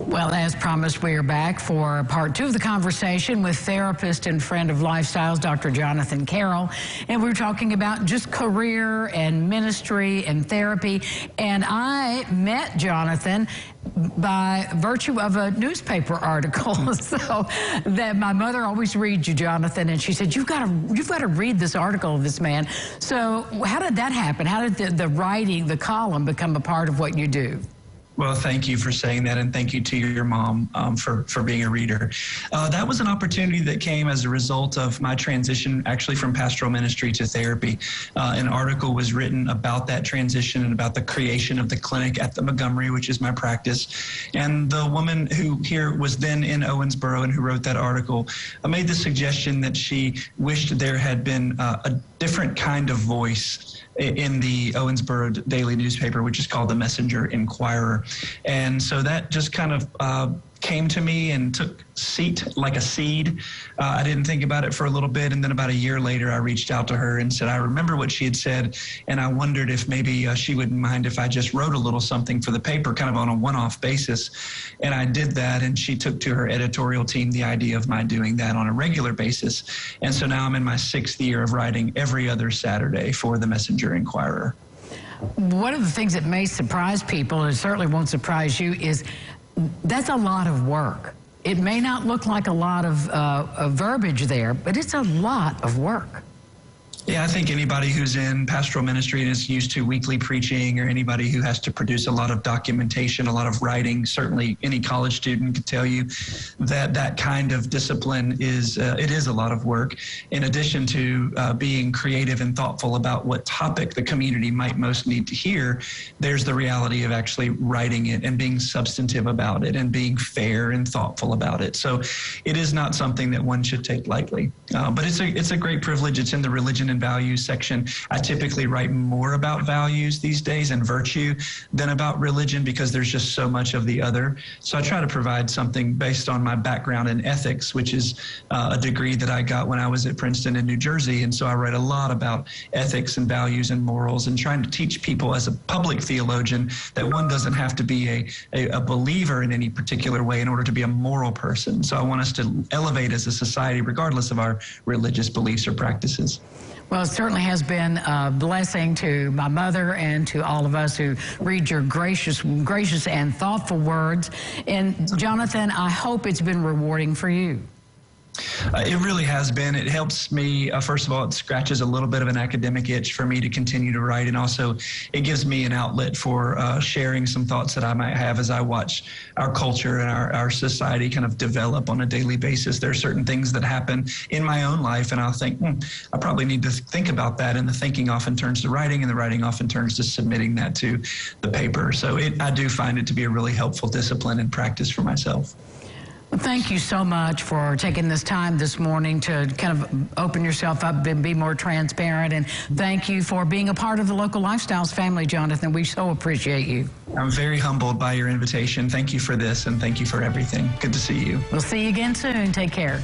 Well, as promised, we are back for part two of the conversation with therapist and friend of Lifestyles, Dr. Jonathan Carroll. And we're talking about just career and ministry and therapy. And I met Jonathan by virtue of a newspaper article. So that my mother always reads you, Jonathan, and she said, you've got to read this article of this man. So how did that happen? How did the writing, the column, become a part of what you do? Well, thank you for saying that, and thank you to your mom for being a reader. That was an opportunity that came as a result of my transition, actually from pastoral ministry to therapy. An article was written about that transition and about the creation of the clinic at the Montgomery, which is my practice. And the woman who here was then in Owensboro and who wrote that article made the suggestion that she wished there had been a different kind of voice in the Owensboro daily newspaper, which is called the Messenger Inquirer. And so that just kind of came to me and took seat like a seed. I didn't think about it for a little bit, and then about a year later I reached out to her and said I remember what she had said, and I wondered if maybe she wouldn't mind if I just wrote a little something for the paper, kind of on a one-off basis. And I did that, and she took to her editorial team the idea of my doing that on a regular basis. And so now I'm in my 6th year of writing every other Saturday for the Messenger Inquirer. One of the things that may surprise people, and it certainly won't surprise you, is that's a lot of work. It may not look like a lot of verbiage there, but it's a lot of work. Yeah, I think anybody who's in pastoral ministry and is used to weekly preaching, or anybody who has to produce a lot of documentation, a lot of writing, certainly any college student could tell you that that kind of discipline is, it is a lot of work. In addition to being creative and thoughtful about what topic the community might most need to hear, there's the reality of actually writing it and being substantive about it and being fair and thoughtful about it. So it is not something that one should take lightly, but it's a great privilege. It's in the religion and values section. I typically write more about values these days and virtue than about religion because there's just so much of the other. So I try to provide something based on my background in ethics, which is a degree that I got when I was at Princeton in New Jersey. And so I write a lot about ethics and values and morals, and trying to teach people as a public theologian that one doesn't have to be a believer in any particular way in order to be a moral person. So I want us to elevate as a society regardless of our religious beliefs or practices. Well, it certainly has been a blessing to my mother and to all of us who read your gracious and thoughtful words. And Jonathan, I hope it's been rewarding for you. It really has been. It helps me, first of all, it scratches a little bit of an academic itch for me to continue to write, and also it gives me an outlet for sharing some thoughts that I might have as I watch our culture and our society kind of develop on a daily basis. There are certain things that happen in my own life, and I'll think, I probably need to think about that, and the thinking often turns to writing, and the writing often turns to submitting that to the paper. So I do find it to be a really helpful discipline and practice for myself. Well, thank you so much for taking this time this morning to kind of open yourself up and be more transparent. And thank you for being a part of the Local Lifestyles family, Jonathan. We so appreciate you. I'm very humbled by your invitation. Thank you for this, and thank you for everything. Good to see you. We'll see you again soon. Take care.